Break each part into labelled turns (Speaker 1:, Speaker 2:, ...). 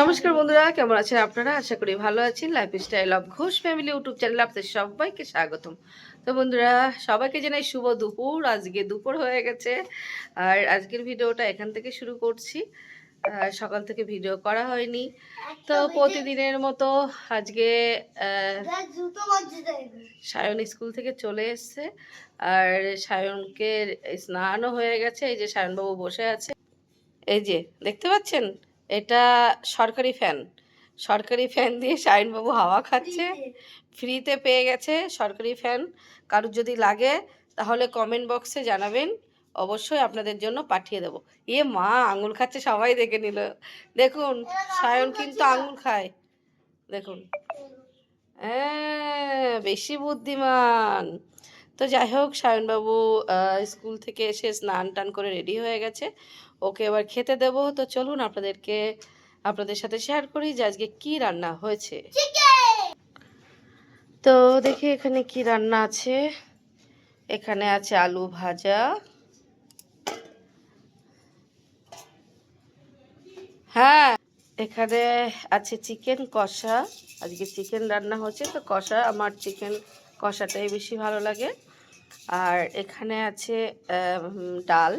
Speaker 1: নমস্কার বন্ধুরা, কেমন আছেন আপনারা? আশা করি ভালো আছেন। Lifestyle of Ghosh family YouTube চ্যানেলে আপনাদের সবাইকে স্বাগতম। তো বন্ধুরা, সবাইকে জানাই শুভ দুপুর। আজকে দুপুর হয়ে গেছে আর আজকের ভিডিওটা এখান থেকে শুরু করছি। সকাল থেকে ভিডিও করা হয়নি, তো প্রতিদিনের মতো আজকে সায়ন স্কুল থেকে চলে এসছে আর সায়নকে স্নানও হয়ে গেছে। এই যে সায়নবাবু বসে আছে, এই যে দেখতে পাচ্ছেন, এটা সরকারি ফ্যান দিয়ে শাহিনবাবু হাওয়া খাচ্ছে। ফ্রিতে পেয়ে গেছে সরকারি ফ্যান। কারোর যদি লাগে তাহলে কমেন্ট বক্সে জানাবেন, অবশ্যই আপনাদের জন্য পাঠিয়ে দেবো। মা, আঙুল খাচ্ছে, সবাই দেখে নিল। দেখুন, সায়ন কিন্তু আঙুল খায়, দেখুন। হ্যাঁ, বেশি বুদ্ধিমান। তো যাই হোক, সায়নবাবু স্কুল থেকে এসে স্নান টান করে রেডি হয়ে গেছে, ওকে এবার খেতে দেব। তো চলুন আপনাদের সাথে শেয়ার করি যে আজকে কি রান্না হয়েছে। তো দেখি এখানে কি রান্না আছে। এখানে আছে আলু ভাজা, হ্যাঁ এখানে আছে চিকেন কষা। আজকে চিকেন রান্না হচ্ছে, তো কষা, আমার চিকেন কষাটাই বেশি ভালো লাগে। আর এখানে আছে ডাল,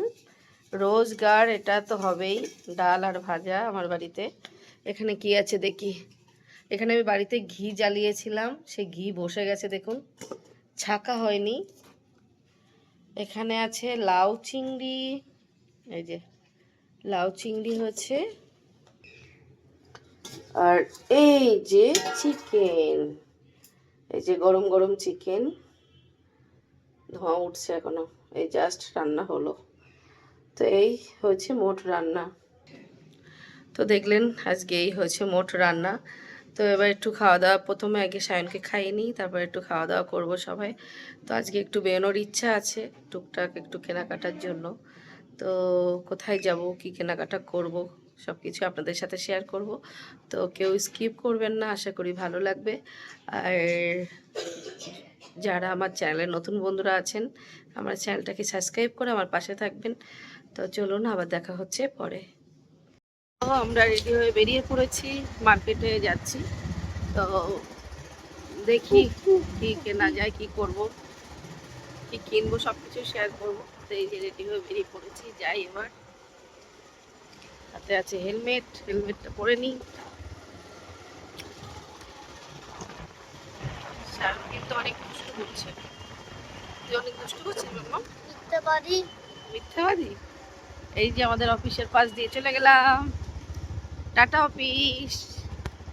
Speaker 1: রোজগার, এটা তো হবেই, ডাল আর ভাজা আমার বাড়িতে। এখানে কি আছে দেখি। এখানে আমি বাড়িতে ঘি জ্বালিয়েছিলাম, সেই ঘি বসে গেছে, দেখুন, ছাকা হয়নি। এখানে আছে লাউ চিংড়ি, এই যে লাউ চিংড়ি হচ্ছে। আর এই যে চিকেন, এই যে গরম গরম চিকেন, ধোঁয়া উঠছে এখনো, এই জাস্ট রান্না হলো। তো এই হচ্ছে মোট রান্না। তো দেখলেন, আজকে এই হয়েছে মোট রান্না। তো এবার একটু খাওয়া দাওয়া, প্রথমে আগে সায়নকে খাইয়ে নিই, তারপর একটু খাওয়া দাওয়া করবো সবাই। তো আজকে একটু বেরোনোর ইচ্ছা আছে, টুকটাক একটু কেনাকাটার জন্য। তো কোথায় যাব, কি কেনাকাটা করব, সব কিছু আপনাদের সাথে শেয়ার করব। তো কেউ স্কিপ করবেন না, আশা করি ভালো লাগবে। আর যারা আমার চ্যানেলের নতুন বন্ধুরা আছেন, আমার চ্যানেলটাকে সাবস্ক্রাইব করে আমার পাশে থাকবেন। তো চলুন, আবার দেখা হচ্ছে পরে। আমরা রেডি হয়ে বেরিয়ে পড়েছি, মার্কেটে যাচ্ছি। তো দেখি কি কেনা যায়, কি করব, কি কিনবো, সব কিছু শেয়ার করবো। তো এই যে রেডি হয়ে বেরিয়ে পড়েছি, যাই এবার। হাতে আছে হেলমেট, হেলমেটটা পরে নিই। শাহরুখ কিন্তু অনেক দুষ্টু করছে। তুই অনেক দুষ্টু করছিস বাবা। মিথ্যাবাদী, মিথ্যাবাদী। এই যে আমাদের অফিসের পাশ দিয়ে চলে গেলাম। Tata office,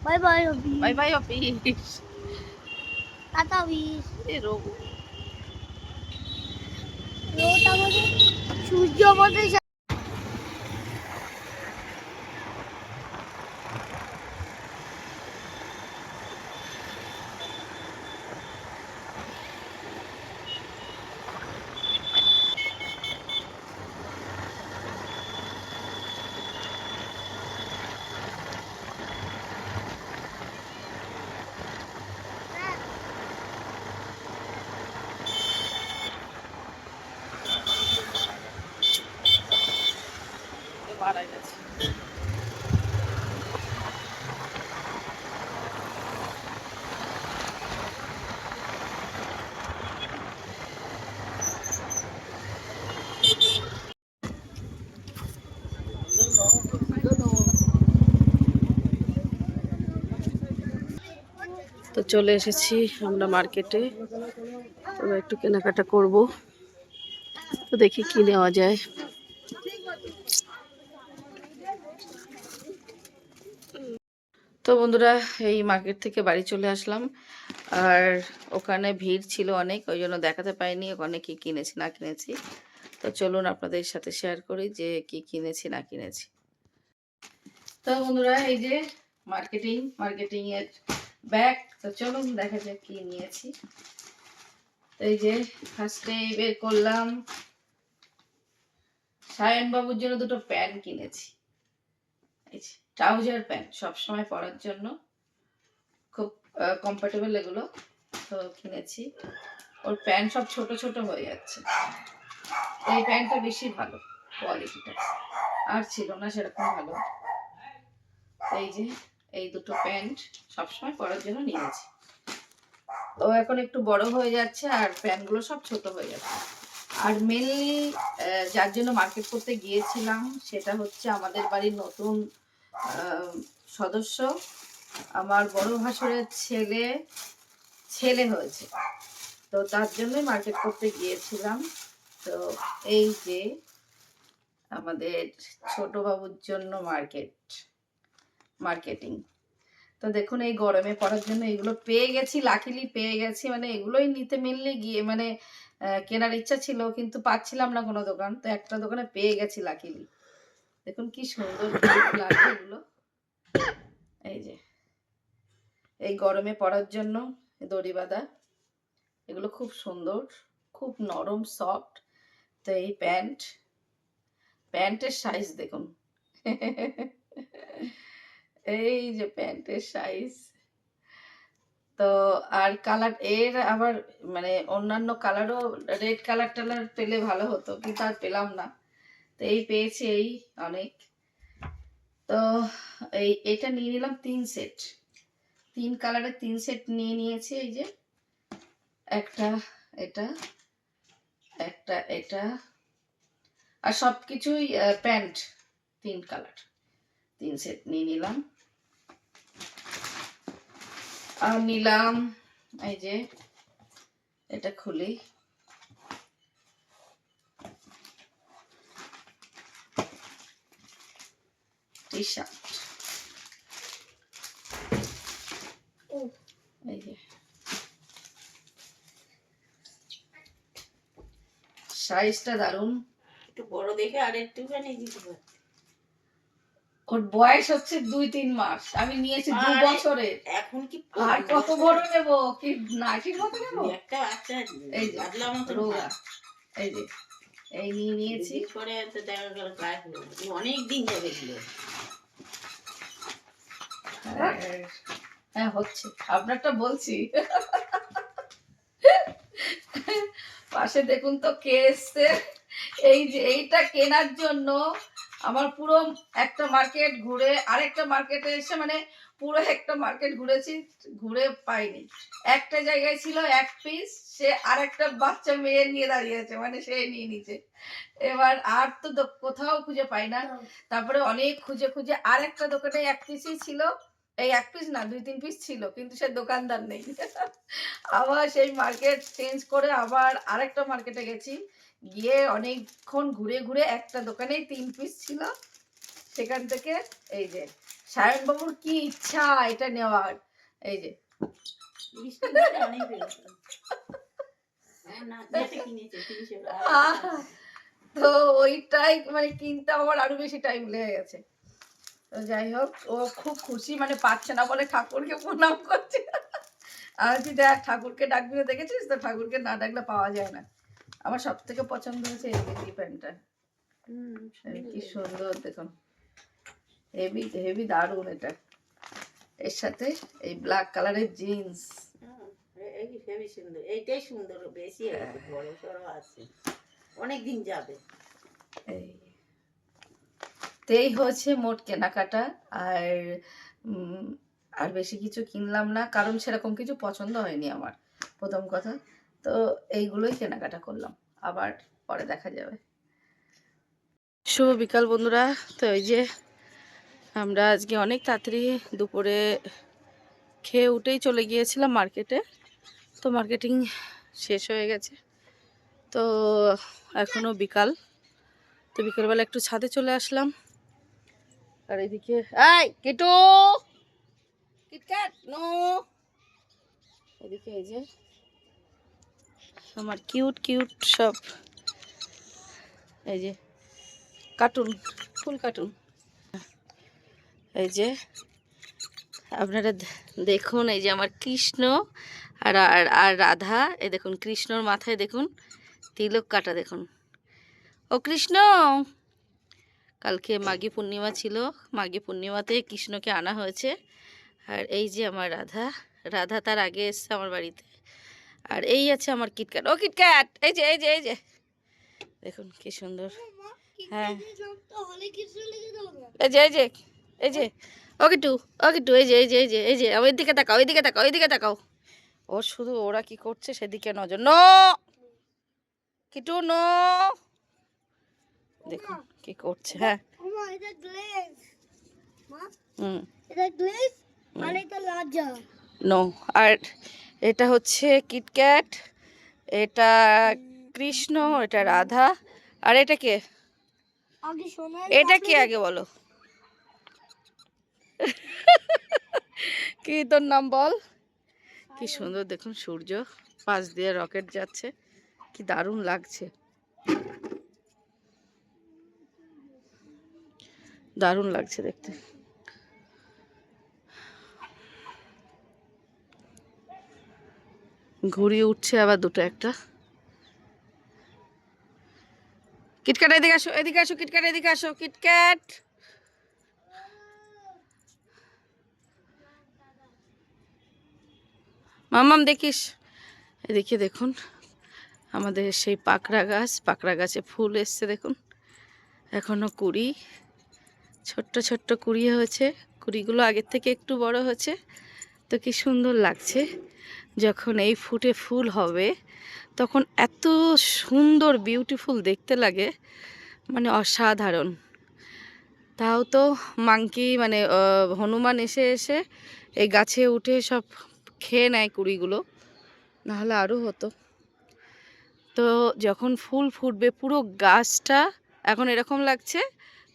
Speaker 1: bye bye office, bye bye office, tata office. এ রোগ, রোদ আমাদের, সূর্য আমাদের। মারা গেছে। তো চলে এসেছি আমরা মার্কেটে, এবার একটু কেনাকাটা করব। তো দেখি কি নেওয়া যায়। তো বন্ধুরা, এই মার্কেট থেকে বাড়ি চলে আসলাম। আর ওখানে ভিড় ছিল অনেক, ওই জন্য দেখাতে পাইনি ওখানে কি কিনেছি না কিনেছি। তো চলুন আপনাদের সাথে শেয়ার করি যে কি কিনেছি না কিনেছি। তো বন্ধুরা, এই যে মার্কেটিং এর ব্যাগ। তো চলুন দেখা যাক কি নিয়েছি। এই যে ফার্স্টে বের করলাম, সায়ন বাবুর জন্য দুটো প্যান্ট কিনেছি। এই যে ট্রাউজার প্যান্ট, সবসময় পরার জন্য খুব কমফোর্টেবল এগুলো। তো কিনেছি। ওর প্যান্ট সব ছোট ছোট হয়ে যাচ্ছে, এই প্যান্টটা বেশি ভালো কোয়ালিটিটা, আর ছিল না সেরকম ভালো। এই যে এই দুটো প্যান্ট সবসময় পরার জন্য নিয়েছি। ও এখন একটু বড় হয়ে যাচ্ছে আর প্যান্টগুলো সব ছোট হয়ে যাচ্ছে। আর মেনলি যার জন্য মার্কেট করতে গিয়েছিলাম সেটা হচ্ছে আমাদের বাড়ির নতুন সদস্য, আমার বড় ভাসুরের ছেলে হয়েছে, তো তার জন্যই মার্কেট করতে গিয়েছিলাম। তো এই যে আমাদের ছোট বাবুর জন্য মার্কেটিং। তো দেখুন এই গরমে পড়ার জন্য এগুলো পেয়ে গেছি, লাকিলি পেয়ে গেছি, মানে এগুলোই নিতে মেনলি গিয়ে মানে কেনার ইচ্ছা ছিল কিন্তু পাচ্ছিলাম না কোনো দোকান, তো একটা দোকানে পেয়ে গেছি লাকিলি। দেখুন কি সুন্দর লাগে এগুলো। এই যে এই গরমে পরার জন্য দড়ি বাঁধা, এগুলো খুব সুন্দর, খুব নরম সফট। তো এই প্যান্টের সাইজ দেখুন এই যে প্যান্টের সাইজ। তো আর কালার এর আবার মানে অন্যান্য কালারও, রেড কালার টালার পেলে ভালো হতো কিন্তু আর পেলাম না, তো এই পেয়েছি এই অনেক। তো এটা নিয়ে নিলাম 3 সেট, 3 কালারের 3 সেট নিয়ে নিয়েছি। এই যে একটা এটা, একটা এটা, আর সবকিছুই প্যান্ট 3 কালার 3 সেট নিয়ে নিলাম। আর নিলাম এই যে এটা খুলি, টি শার্ট। এই যে সাইজটা দারুন,
Speaker 2: একটু বড় দেখে আর একটুখানি দিতে পারো।
Speaker 1: ওর বয়স হচ্ছে 2-3 মাস, আমি নিয়েছি 2 বছরের।
Speaker 2: এখন কি
Speaker 1: আর কত বড় নেব, কি নাইটির মতো নেব?
Speaker 2: একটা বাচ্চা
Speaker 1: এই যে
Speaker 2: বাদলার মতো
Speaker 1: রোগা, এই যে এই নিয়ে নিয়েছি।
Speaker 2: পরে তো দেখা গেল গায়ে অনেক দিন যাবে এগুলো।
Speaker 1: হ্যাঁ হচ্ছে, আপনারটা বলছি। পাশে দেখুন তো কে এসছে। এই যে এইটা কেনার জন্য আমার পুরো একটা মার্কেট ঘুরে আরেকটা মার্কেটে এসে, মানে পুরো একটা মার্কেট ঘুরেছি, ঘুরে পাইনি। একটা জায়গায় ছিল 1 পিস, সে আরেকটা বাচ্চা মেয়ে নিয়ে দাঁড়িয়েছে, মানে সে নিয়ে নিছে। এবার আর তো কোথাও খুঁজে পাই না। তারপরে অনেক খুঁজে খুঁজে আরেকটা দোকানে 1 পিসই ছিল, এই 1 পিস না 2-3 পিস ছিল, কিন্তু সে দোকানদার নেই। আবার সেই মার্কেট চেঞ্জ করে আবার আরেকটা মার্কেটে গেছি, গিয়ে অনেকক্ষণ ঘুরে ঘুরে একটা দোকানে 3 পিস ছিল, সেখান থেকে এই যে সায়নবাবুর কি ইচ্ছা এটা নেওয়ার। এই যে তো ওইটাই মানে কিনতে আমার আরো বেশি টাইম লেগে গেছে। তো যাই হোক, ও খুব খুশি, মানে পাচ্ছে না বলে ঠাকুরকে প্রণাম করছে। আর কি দেখ, ঠাকুরকে ডাকবি, দেখেছিস তো, ঠাকুরকে না ডাকলে পাওয়া যায় না। আমার সব থেকে পছন্দ হয়েছে এই প্যান্টটা, কি সুন্দর দেখুন, হেভি হেভি দারুন এটা। এর সাথে এই ব্ল্যাক কালারের জিন্স,
Speaker 2: হেভি সুন্দর, এইটাই সুন্দর, বেশি বড় সড়ো আছে, অনেক দিন যাবে।
Speaker 1: এই হচ্ছে মোট কেনাকাটা। আর আর বেশি কিছু কিনলাম না, কারণ সেরকম কিছু পছন্দ হয়নি আমার, প্রথম কথা। তো এইগুলোই কেনাকাটা করলাম, আবার পরে দেখা যাবে। শুভ বিকাল বন্ধুরা। তো এই যে আমরা আজকে অনেক তাড়াতাড়ি দুপুরে খেয়ে উঠেই চলে গিয়েছিলাম মার্কেটে, তো মার্কেটিং শেষ হয়ে গেছে, তো এখনও বিকাল। তো বিকেলবেলা একটু ছাদে চলে আসলাম। আর এদিকে কেটো কিটক্যাট নো, এদিকে এই যে আমার কিউট কিউট সব এই যে কার্টুন, ফুল কার্টুন। এই যে আপনারা দেখুন, এই যে আমার কৃষ্ণ আর আর রাধা, এই দেখুন কৃষ্ণর মাথায় দেখুন তিলক কাটা, দেখুন। ও কৃষ্ণ, কালকে মাঘী পূর্ণিমা ছিল, মাঘী পূর্ণিমাতে কৃষ্ণকে আনা হয়েছে। আর এই যে আমার রাধা তার আগে এসছে আমার বাড়িতে। আর এই আছে আমার কিটক্যাট, ও কিটক্যাট, এই যে এই যে এই যে দেখুন কি সুন্দর। হ্যাঁ এই যে এই যে এই যে ওকে টু, ওকে টু, এই যে এই যে এই যে এই যে ওই দিকে তাকাও, ওই দিকে তাকাও, ওই দিকে তাকাও। ও শুধু ওরা কি করছে সেদিকে নজর। No Kittu, no. দেখুন কি করছে। হ্যাঁ, হুম, নো। আর এটা হচ্ছে কিটক্যাট, এটা কৃষ্ণ, এটা রাধা, আর এটা কে? এটা কে আগে বলো? কি তোর নাম বল? কি সুন্দর দেখুন, সূর্য পাশ দিয়ে রকেট যাচ্ছে, কি দারুণ লাগছে, দারুণ লাগছে দেখতে। ঘুড়ি উঠছে আবার দুটো একটা। কিটক্যাট এদিকে আসো, এদিকে আসো, কিটক্যাট এদিকে আসো, কিটক্যাট। মামাম দেখিস, এদিকে দেখুন আমাদের সেই পাকড়া গাছ, পাকড়া গাছে ফুল এসছে দেখুন, এখনো কুড়ি, ছোট্ট ছোট্ট কুড়ি হয়েছে, কুড়িগুলো আগের থেকে একটু বড় হয়েছে। তো কি সুন্দর লাগছে, যখন এই ফুটে ফুল হবে তখন এত সুন্দর বিউটিফুল দেখতে লাগে, মানে অসাধারণ। তাও তো মাংকি মানে হনুমান এসে এসে এই গাছে উঠে সব খেয়ে নেয় কুড়িগুলো, নাহলে আরও হতো। তো যখন ফুল ফুটবে পুরো গাছটা এখন এরকম লাগছে,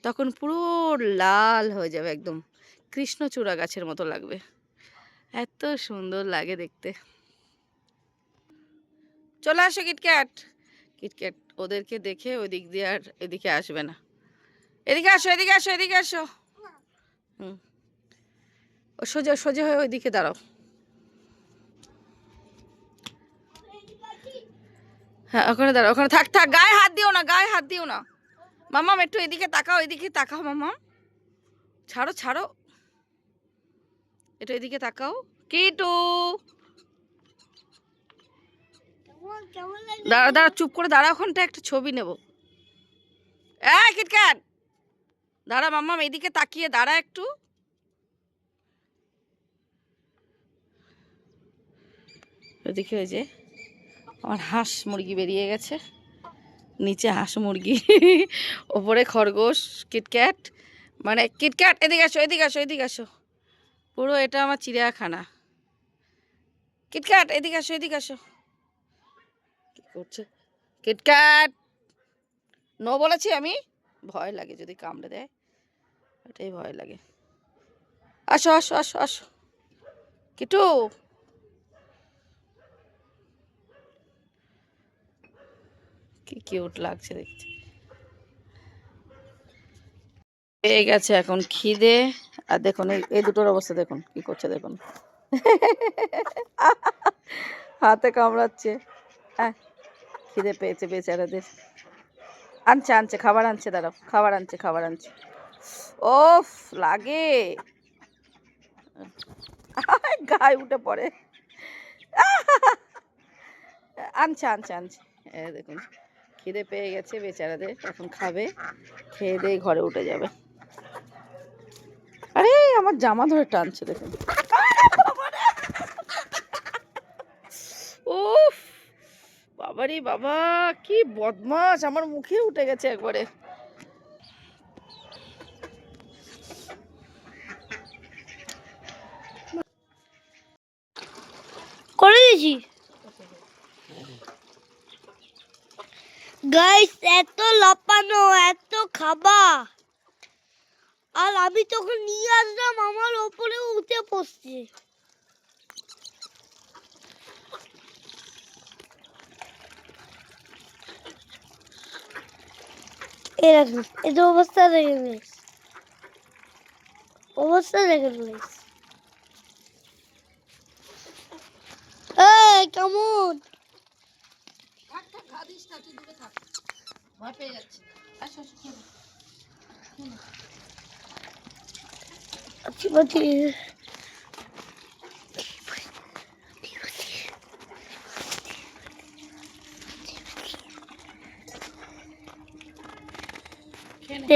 Speaker 1: তখন পুরো লাল হয়ে যাবে, একদম কৃষ্ণচূড়া গাছের মতো লাগবে, এত সুন্দর লাগে দেখতে। চলে আসো কিটক্যাট। কিটক্যাট ওদেরকে দেখে ওই দিক দিয়ে আর এদিকে আসবে না। এদিকে আসো, এদিকে আসো, এদিকে আসো। হুম, ও সোজা সোজা হয়ে ওইদিকে দাঁড়াও। হ্যাঁ ওখানে দাঁড়াও, ওখানে থাক থাক, গায়ে হাত দিও না, গায়ে হাত দিও না। মামাম একটু এদিকে তাকাও, এদিকে তাকাও মামাম, ছাড়ো ছাড়ো, একটু এদিকে তাকাও। কিটু, দাঁড়া দাঁড়া, চুপ করে দাঁড়া, ওখানটা একটা ছবি নেব। কিটক্যাট দাঁড়া মাম্মাম, এদিকে তাকিয়ে দাঁড়া একটু। ওদিকে ওই যে আমার হাঁস মুরগি বেরিয়ে গেছে, নিচে হাঁস মুরগি, ওপরে খরগোশ। কিটক্যাট মানে কিটক্যাট এদিকে আসো, এদিকে আসো, এদিকে আসো, পুরো এটা আমার চিড়িয়াখানা। কিটক্যাট এদিকে আসো, এদিকে আসো। কি করছে কিটক্যাট? নো বলেছি আমি, ভয় লাগে যদি কামড়ে দেয়, এটাই ভয় লাগে। আসো আসো আসো আসো কিটু। কি কিউট লাগছে দেখতে। পেয়ে গেছে এখন খিদে, আর দেখুন এই দুটোর অবস্থা দেখুন কি করছে দেখুন, হাতে কামড়াচ্ছে। খিদে পেয়েছে বেচারাদের, আনছে আনছে খাবার আনছে, দাঁড়াও, খাবার আনছে, খাবার আনছে। ওফ লাগে, গায়ে উঠে পড়ে। আনছে আনছে আনছে, দেখুন খিদে পেয়ে গেছে বেচারাদের, এখন খাবে, খেয়ে দিয়ে ঘরে উঠে যাবে। আরে আমার জামা ধরে টানছে দেখুন। উফ বাবারে বাবা, কি বদমাস, আমার মুখে উঠে গেছে একবারে।
Speaker 3: করে দিয়েছি গাইস, এত লাপানো, এত খাবা, আর আমি তখন নিয়ে আসলাম, আমার ওপরে উঠে পড়ছে। এরকম এই অবস্থা দেখে গাইস, অবস্থা দেখে গাইস। এই কেমন
Speaker 1: ভয় পেয়ে যাচ্ছে।
Speaker 3: আছি বাতি,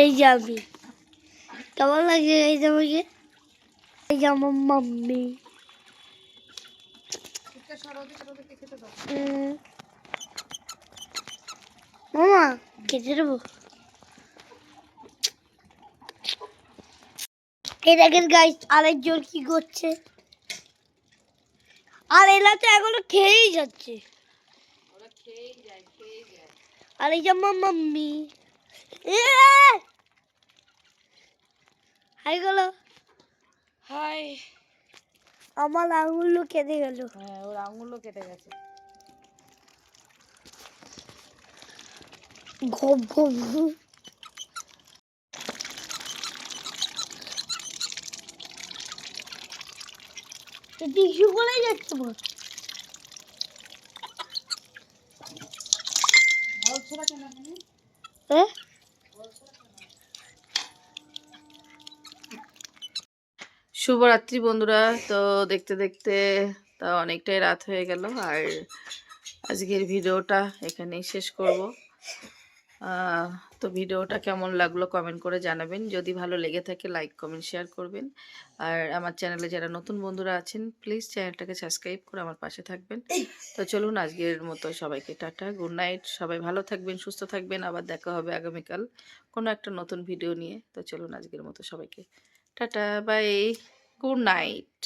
Speaker 3: এই যে আমি কেমন লাগছে গাইস আমাকে? এই যে আমার মাম্মি মামা খেতে দেবো। এই দেখেন গাইস আরেকজন কি করছে, আর এরা তো এখনো খেয়েই যাচ্ছে। আর এই যে আমার মাম্মি হাই গেল,
Speaker 1: হাই।
Speaker 3: আমার আঙুলও কেটে গেল।
Speaker 1: হ্যাঁ, ওর আঙুলও কেটে গেছে।
Speaker 3: ঘপ ঘপ ঘপ। টিস্যু করে যাচ্ছে বল। হ্যাঁ
Speaker 1: শুভরাত্রি বন্ধুরা। তো দেখতে দেখতে তা অনেকটাই রাত হয়ে গেল, আর আজকের ভিডিওটা এখানেই শেষ করব। তো ভিডিওটা কেমন লাগলো কমেন্ট করে জানাবেন। যদি ভালো লেগে থাকে লাইক কমেন্ট শেয়ার করবেন। আর আমার চ্যানেলে যারা নতুন বন্ধুরা আছেন প্লিজ চ্যানেলটাকে সাবস্ক্রাইব করে আমার পাশে থাকবেন। তো চলুন আজকের মতো সবাইকে টাটা, গুড নাইট। সবাই ভালো থাকবেন, সুস্থ থাকবেন। আবার দেখা হবে আগামীকাল কোনো একটা নতুন ভিডিও নিয়ে। তো চলুন আজকের মতো সবাইকে টাটা, বাই, গুড নাইট।